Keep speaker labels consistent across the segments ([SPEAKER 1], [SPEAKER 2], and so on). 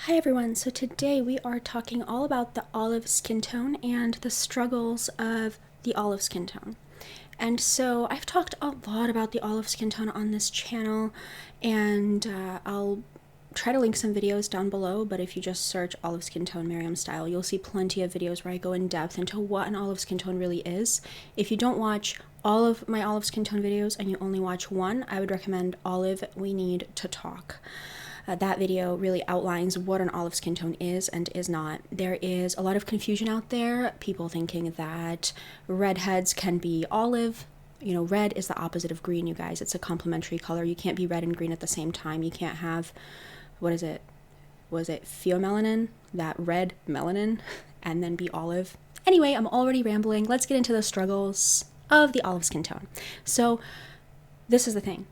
[SPEAKER 1] Hi everyone, so today we are talking all about the olive skin tone and the struggles of the olive skin tone. And so I've talked a lot about the olive skin tone on this channel, and I'll try to link some videos down below, but if you just search olive skin tone Miriam style, you'll see plenty of videos where I go in depth into what an olive skin tone really is. If you don't watch all of my olive skin tone videos and you only watch one, I would recommend Olive We Need to Talk. That video really outlines what an olive skin tone is and is not. There is a lot of confusion out there, people thinking that redheads can be olive. You know, red is the opposite of green, you guys. It's a complementary color. You can't be red and green at the same time. You can't have, was it pheomelanin, that red melanin, and then be olive. Anyway, I'm already rambling. Let's get into the struggles of the olive skin tone. So this is the thing.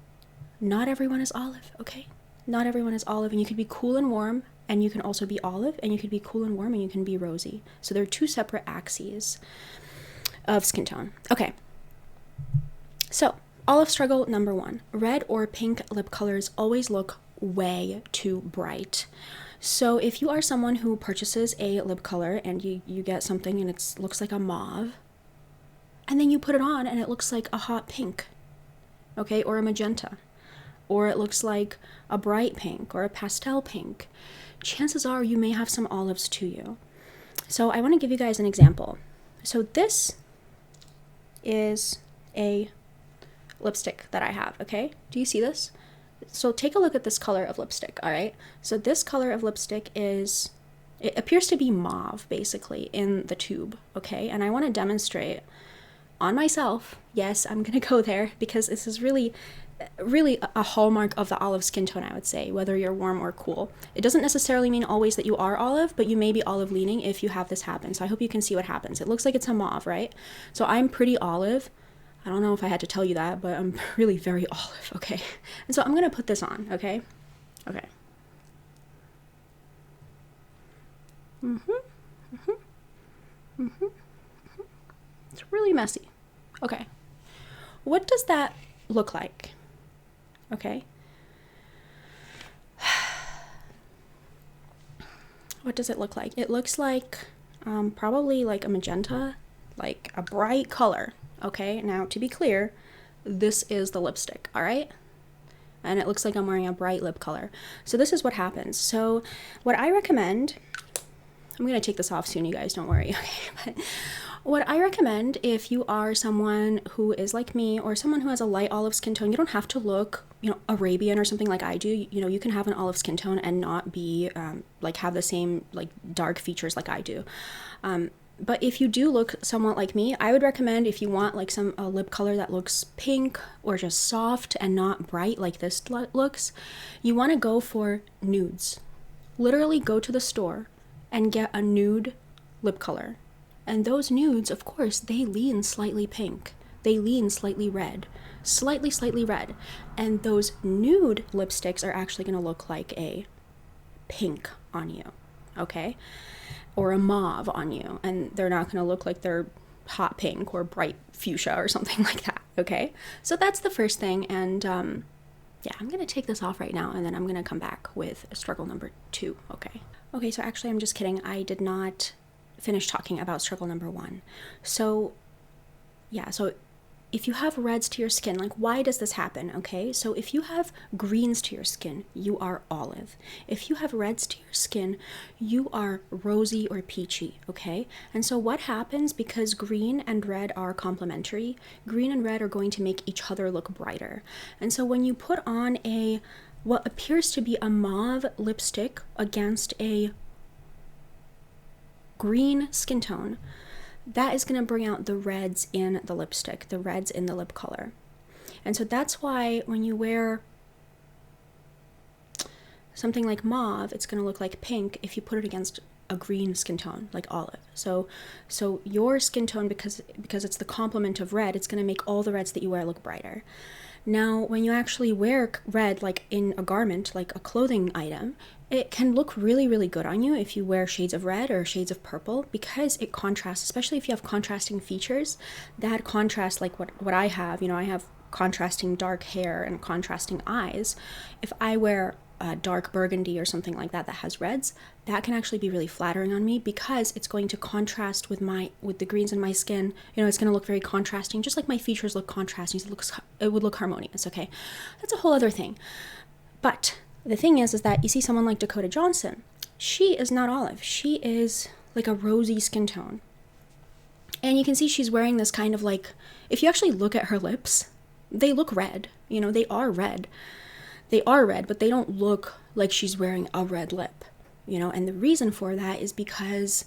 [SPEAKER 1] Not everyone is olive, okay? Not everyone is olive, and you could be cool and warm, and you can also be olive, and you could be cool and warm, and you can be rosy. So they're two separate axes of skin tone. Okay. So, olive struggle number one. Red or pink lip colors always look way too bright. So if you are someone who purchases a lip color and you get something and it looks like a mauve, and then you put it on and it looks like a hot pink, okay, or a magenta, or it looks like a bright pink or a pastel pink, chances are you may have some olives to you. So I want to give you guys an example. So this is a lipstick that I have, okay? Do you see this? So take a look at this color of lipstick, all right? So this color of lipstick it appears to be mauve, basically, in the tube, okay? And I want to demonstrate on myself. Yes, I'm going to go there because this is really a hallmark of the olive skin tone, I would say, whether you're warm or cool. It doesn't necessarily mean always that you are olive, but you may be olive leaning if you have this happen. So I hope you can see what happens. It looks like it's a mauve, right? So I'm pretty olive. I don't know if I had to tell you that, but I'm really very olive, okay? And so I'm going to put this on, okay? Okay. It's really messy. Okay. What does that look like? Okay. What does it look like? It looks like probably like a magenta, like a bright color. Okay, now to be clear, this is the lipstick, all right? And it looks like I'm wearing a bright lip color. So this is what happens. So what I recommend, I'm gonna take this off soon, you guys, don't worry, okay? But what I recommend, if you are someone who is like me or someone who has a light olive skin tone, you don't have to look, Arabian or something like I do. You can have an olive skin tone and not be have the same like dark features like I do. But if you do look somewhat like me, I would recommend, if you want like a lip color that looks pink or just soft and not bright like this looks, you want to go for nudes. Literally go to the store and get a nude lip color. And those nudes, of course, they lean slightly pink. They lean slightly red. Slightly red. And those nude lipsticks are actually going to look like a pink on you, okay? Or a mauve on you. And they're not going to look like they're hot pink or bright fuchsia or something like that, okay? So that's the first thing. And yeah, I'm going to take this off right now, and then I'm going to come back with struggle number 2, okay? Okay, so actually I'm just kidding. I did not finish talking about struggle number 1. So yeah, so if you have reds to your skin, like, why does this happen? Okay, so if you have greens to your skin, you are olive. If you have reds to your skin, you are rosy or peachy, okay? And so what happens, because green and red are complementary, green and red are going to make each other look brighter. And so when you put on what appears to be a mauve lipstick against a green skin tone, that is going to bring out the reds in the lipstick, the reds in the lip color. And so that's why when you wear something like mauve, it's going to look like pink if you put it against a green skin tone like olive. So your skin tone, because it's the complement of red, it's going to make all the reds that you wear look brighter. Now, when you actually wear red, like in a garment, like a clothing item, it can look really, really good on you if you wear shades of red or shades of purple, because it contrasts, especially if you have contrasting features. That contrast, like what I have, I have contrasting dark hair and contrasting eyes. If I wear dark burgundy or something like that that has reds, that can actually be really flattering on me because it's going to contrast with the greens in my skin. You know, it's going to look very contrasting, just like my features look contrasting. So it would look harmonious. Okay, that's a whole other thing. But the thing is that you see someone like Dakota Johnson. She is not olive. She is like a rosy skin tone. And you can see she's wearing this kind of like, if you actually look at her lips, they look red. You know, they are red. They are red, but they don't look like she's wearing a red lip, you know, and the reason for that is because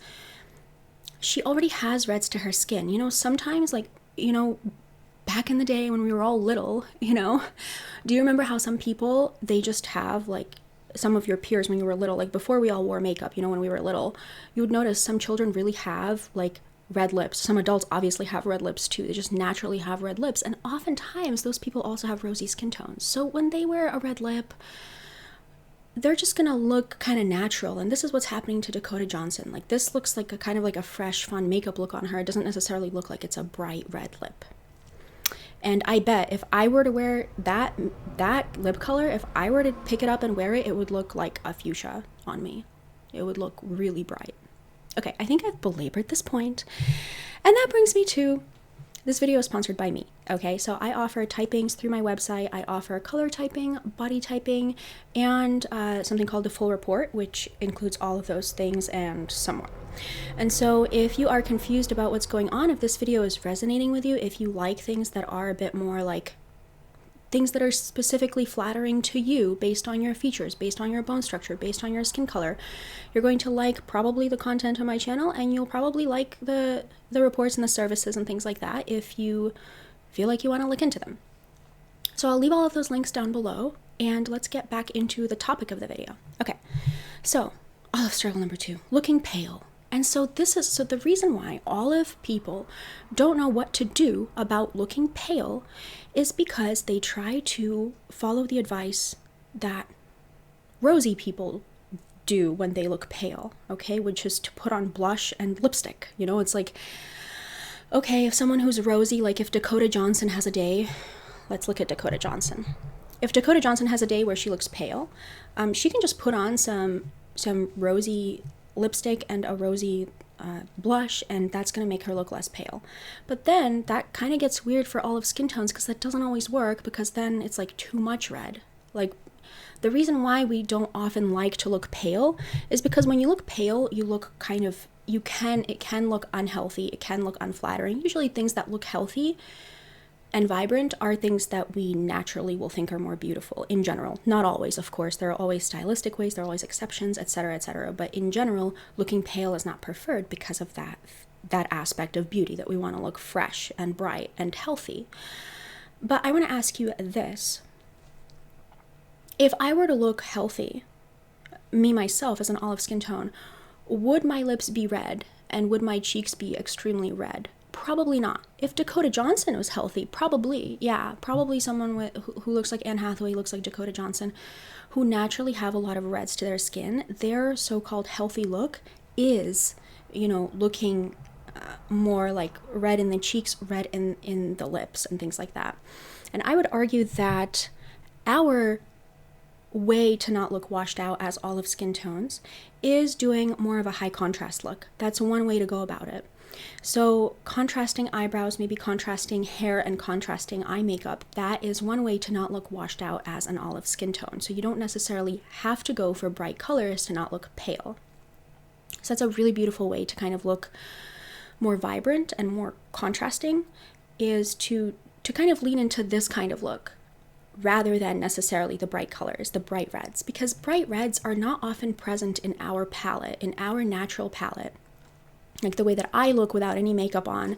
[SPEAKER 1] she already has reds to her skin. You know, sometimes, like, you know, back in the day when we were all little, you know, do you remember how some people, they just have, like, some of your peers when you were little, like before we all wore makeup, you know, when we were little, you would notice some children really have, like, red lips. Some adults obviously have red lips too. They just naturally have red lips. And oftentimes those people also have rosy skin tones. So when they wear a red lip, they're just gonna look kind of natural. And this is what's happening to Dakota Johnson. Like, this looks like a kind of like a fresh, fun makeup look on her. It doesn't necessarily look like it's a bright red lip. And I bet if I were to wear that lip color, if I were to pick it up and wear it, it would look like a fuchsia on me. It would look really bright. Okay, I think I've belabored this point. And that brings me to, this video is sponsored by me. Okay, so I offer typings through my website. I offer color typing, body typing, and something called the full report, which includes all of those things and some more. And so if you are confused about what's going on, if this video is resonating with you, if you like things that are a bit more like things that are specifically flattering to you based on your features, based on your bone structure, based on your skin color, you're going to like probably the content on my channel, and you'll probably like the reports and the services and things like that if you feel like you want to look into them. So I'll leave all of those links down below, and let's get back into the topic of the video. Okay, so olive struggle number 2, looking pale. And so the reason why olive people don't know what to do about looking pale is because they try to follow the advice that rosy people do when they look pale, okay, which is to put on blush and lipstick. You know, it's like, okay, if someone who's rosy, like if Dakota Johnson has a day, let's look at Dakota Johnson. If Dakota Johnson has a day where she looks pale, she can just put on some rosy lipstick and a rosy blush, and that's going to make her look less pale. But then that kind of gets weird for olive skin tones because that doesn't always work, because then it's like too much red. Like, the reason why we don't often like to look pale is because when you look pale, you look kind of, it can look unhealthy, it can look unflattering. Usually things that look healthy and vibrant are things that we naturally will think are more beautiful in general. Not always, of course. There are always stylistic ways, there are always exceptions, etc., etc. But in general, looking pale is not preferred because of that aspect of beauty, that we want to look fresh and bright and healthy. But I want to ask you this. If I were to look healthy, me myself as an olive skin tone, would my lips be red and would my cheeks be extremely red? Probably not. If Dakota Johnson was healthy, probably, yeah, probably someone who looks like Anne Hathaway, looks like Dakota Johnson, who naturally have a lot of reds to their skin, their so-called healthy look is, you know, looking more like red in the cheeks, red in the lips and things like that. And I would argue that our way to not look washed out as olive skin tones is doing more of a high contrast look. That's one way to go about it. So contrasting eyebrows, maybe contrasting hair and contrasting eye makeup, that is one way to not look washed out as an olive skin tone. So you don't necessarily have to go for bright colors to not look pale. So that's a really beautiful way to kind of look more vibrant and more contrasting, is to kind of lean into this kind of look rather than necessarily the bright colors, the bright reds, because bright reds are not often present in our palette, in our natural palette. Like the way that I look without any makeup on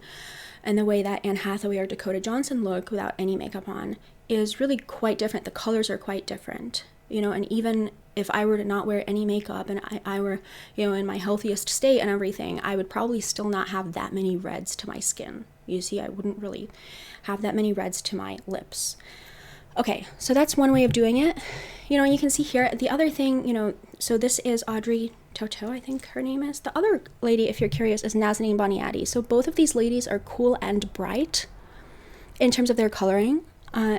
[SPEAKER 1] and the way that Anne Hathaway or Dakota Johnson look without any makeup on is really quite different. The colors are quite different, you know, and even if I were to not wear any makeup and I were, you know, in my healthiest state and everything, I would probably still not have that many reds to my skin. You see, I wouldn't really have that many reds to my lips. Okay, so that's one way of doing it. You know, you can see here, the other thing, you know, so this is Audrey Toto, I think her name is. The other lady, if you're curious, is Nazanin Boniadi. So both of these ladies are cool and bright in terms of their coloring.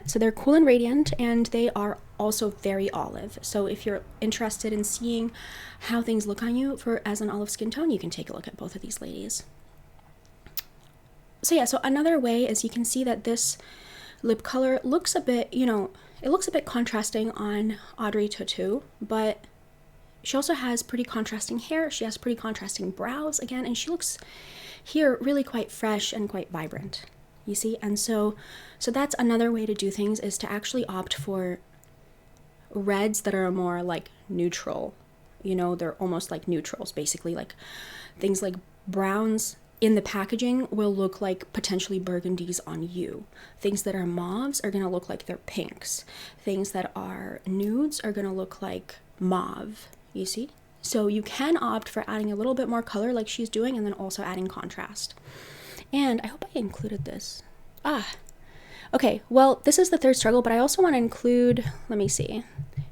[SPEAKER 1] So they're cool and radiant, and they are also very olive. So if you're interested in seeing how things look on you as an olive skin tone, you can take a look at both of these ladies. So yeah, so another way is you can see that this lip color looks a bit, it looks a bit contrasting on Audrey Tautou, but she also has pretty contrasting hair. She has pretty contrasting brows again, and she looks here really quite fresh and quite vibrant, you see? And so that's another way to do things, is to actually opt for reds that are more like neutral. They're almost like neutrals, basically. Like things like browns in the packaging will look like potentially burgundies on you. Things that are mauves are gonna look like they're pinks. Things that are nudes are gonna look like mauve, you see? So you can opt for adding a little bit more color like she's doing, and then also adding contrast. And I hope I included this. Okay, well, this is the third struggle, but I also want to include, let me see.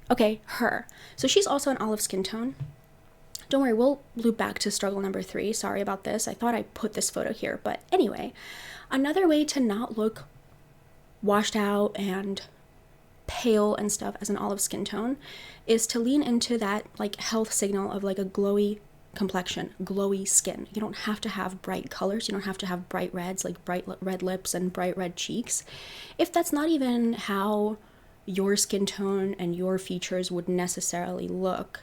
[SPEAKER 1] Okay, her. So she's also an olive skin tone. Don't worry, we'll loop back to struggle number 3. Sorry about this. I thought I put this photo here, but anyway, another way to not look washed out and pale and stuff as an olive skin tone is to lean into that like health signal of like a glowy complexion, glowy skin. You don't have to have bright colors. You don't have to have bright reds, like bright red lips and bright red cheeks. If that's not even how your skin tone and your features would necessarily look,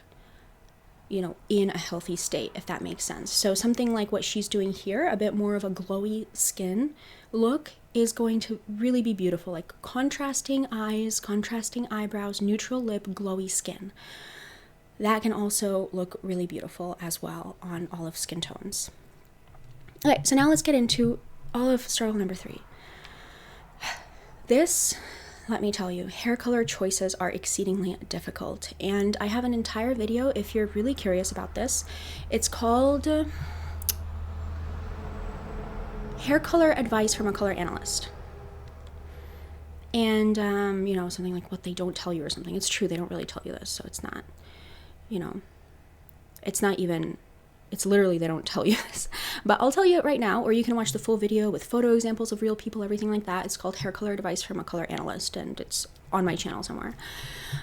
[SPEAKER 1] in a healthy state, if that makes sense. So something like what she's doing here, a bit more of a glowy skin look, is going to really be beautiful, like contrasting eyes, contrasting eyebrows, neutral lip, glowy skin. That can also look really beautiful as well on olive skin tones. Okay, so now let's get into olive struggle number 3. This, let me tell you, hair color choices are exceedingly difficult, and I have an entire video if you're really curious about this. It's called Hair Color Advice from a Color Analyst. And, something like what they don't tell you or something. It's true, they don't really tell you this, so it's not, it's literally, they don't tell you this. But I'll tell you it right now, or you can watch the full video with photo examples of real people, everything like that. It's called Hair Color Advice from a Color Analyst, and it's on my channel somewhere.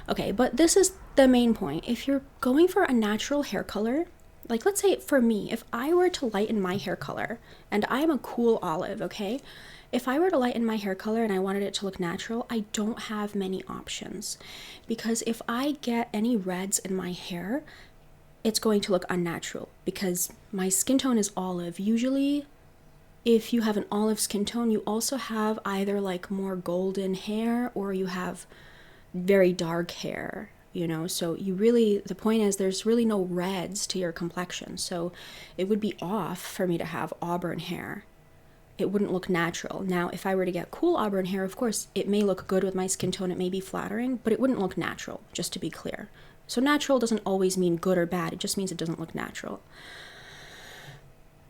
[SPEAKER 1] Okay, but this is the main point. If you're going for a natural hair color, like let's say for me, if I were to lighten my hair color, and I'm a cool olive, okay? If I were to lighten my hair color and I wanted it to look natural, I don't have many options. Because if I get any reds in my hair, it's going to look unnatural because my skin tone is olive. Usually, if you have an olive skin tone, you also have either like more golden hair or you have very dark hair, so the point is there's really no reds to your complexion. So it would be off for me to have auburn hair. It wouldn't look natural. Now, if I were to get cool auburn hair, of course, it may look good with my skin tone. It may be flattering, but it wouldn't look natural, just to be clear. So natural doesn't always mean good or bad. It just means it doesn't look natural.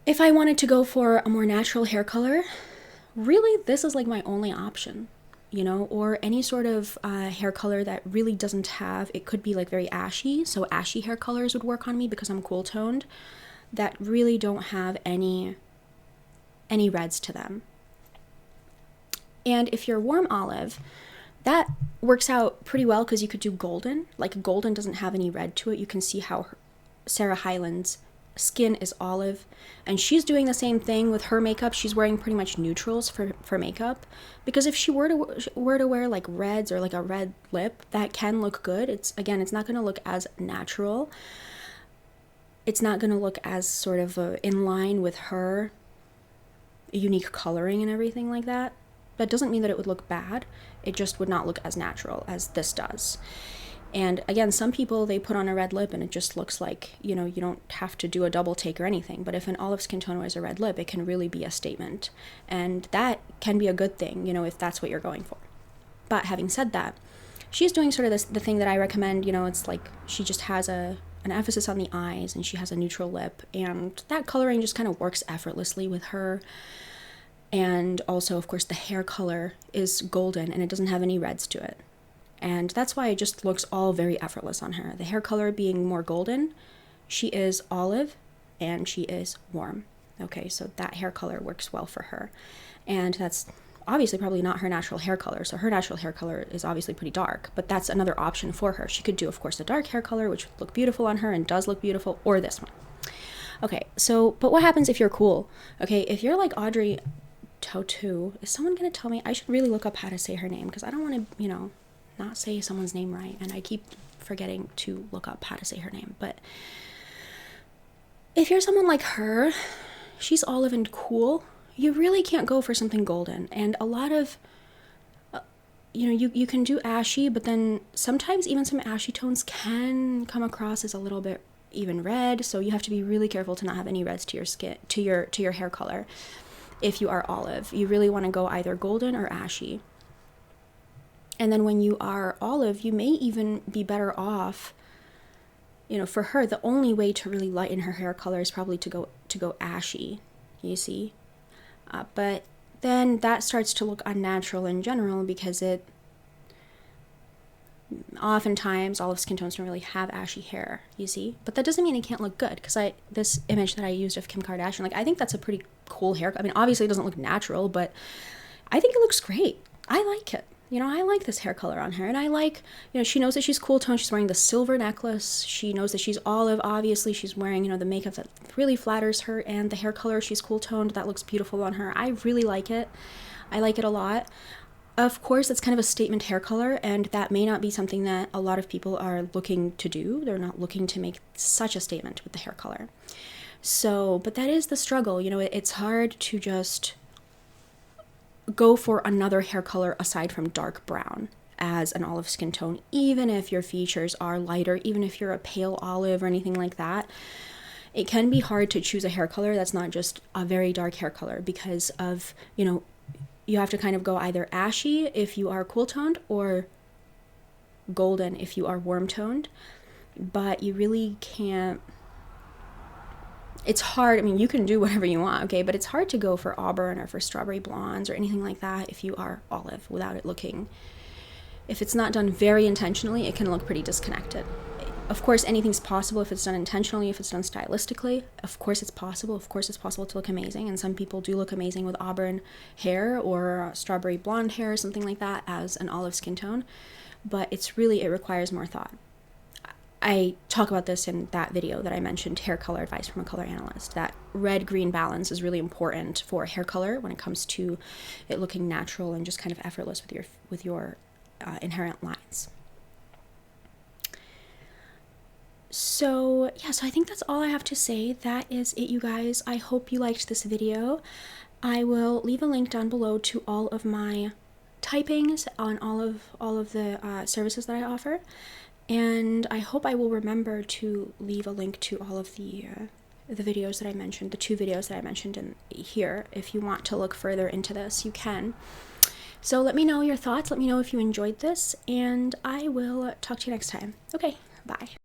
[SPEAKER 1] If I wanted to go for a more natural hair color, really, this is like my only option, or any sort of hair color that really doesn't have, it could be like very ashy. So ashy hair colors would work on me because I'm cool toned, that really don't have any reds to them. And if you're warm olive, that works out pretty well because you could do golden. Like golden doesn't have any red to it. You can see how Sarah Hyland's skin is olive, and she's doing the same thing with her makeup. She's wearing pretty much neutrals for makeup, because if she were to wear like reds or like a red lip, that can look good. It's not going to look as natural. It's not going to look as sort of in line with her unique coloring and everything like that. That doesn't mean that it would look bad. It just would not look as natural as this does. And again, some people, they put on a red lip and it just looks like, you don't have to do a double take or anything. But if an olive skin tone wears a red lip, it can really be a statement. And that can be a good thing, if that's what you're going for. But having said that, she's doing sort of the thing that I recommend, it's like she just has an emphasis on the eyes and she has a neutral lip. And that coloring just kind of works effortlessly with her. And also, of course, the hair color is golden and it doesn't have any reds to it. And that's why it just looks all very effortless on her. The hair color being more golden, she is olive and she is warm. Okay, so that hair color works well for her. And that's obviously probably not her natural hair color. So her natural hair color is obviously pretty dark, but that's another option for her. She could do, of course, the dark hair color, which would look beautiful on her and does look beautiful, or this one. Okay, so, but what happens if you're cool? Okay, if you're like Audrey Tautou, is someone going to tell me? I should really look up how to say her name, because I don't want to, not say someone's name right, and I keep forgetting to look up how to say her name. But if you're someone like her, she's olive and cool, you really can't go for something golden. And a lot of, you can do ashy, but then sometimes even some ashy tones can come across as a little bit even red. So you have to be really careful to not have any reds to your skin, to your hair color. If you are olive, you really want to go either golden or ashy. And then when you are olive, you may even be better off, for her, the only way to really lighten her hair color is probably to go ashy, you see. But then that starts to look unnatural in general, because oftentimes olive skin tones don't really have ashy hair, you see. But that doesn't mean it can't look good, because this image that I used of Kim Kardashian, I think that's a pretty cool haircut. I mean, obviously it doesn't look natural, but I think it looks great. I like it. I like this hair color on her, and I like, she knows that she's cool toned. She's wearing the silver necklace. She knows that she's olive. Obviously, she's wearing, the makeup that really flatters her, and the hair color, she's cool toned. That looks beautiful on her. I really like it. I like it a lot. Of course, it's kind of a statement hair color, and that may not be something that a lot of people are looking to do. They're not looking to make such a statement with the hair color. So, but that is the struggle. It's hard to just go for another hair color aside from dark brown as an olive skin tone, even if your features are lighter, even if you're a pale olive or anything like that. It can be hard to choose a hair color that's not just a very dark hair color, because of, you have to kind of go either ashy if you are cool toned, or golden if you are warm toned. But you really can't, it's hard. I mean, you can do whatever you want, okay, but it's hard to go for auburn or for strawberry blondes or anything like that if you are olive, without it looking, if it's not done very intentionally, it can look pretty disconnected. Of course, anything's possible if it's done intentionally, if it's done stylistically. Of course it's possible. Of course it's possible to look amazing, and some people do look amazing with auburn hair or strawberry blonde hair or something like that as an olive skin tone, but it requires more thought. I talk about this in that video that I mentioned, hair color advice from a color analyst, that red-green balance is really important for hair color when it comes to it looking natural and just kind of effortless with your inherent lines. So yeah, so I think that's all I have to say. That is it, you guys. I hope you liked this video. I will leave a link down below to all of my typings on all of the services that I offer. And I hope I will remember to leave a link to all of the videos that I mentioned, the 2 videos that I mentioned in here. If you want to look further into this, you can. So let me know your thoughts. Let me know if you enjoyed this, and I will talk to you next time. Okay, bye.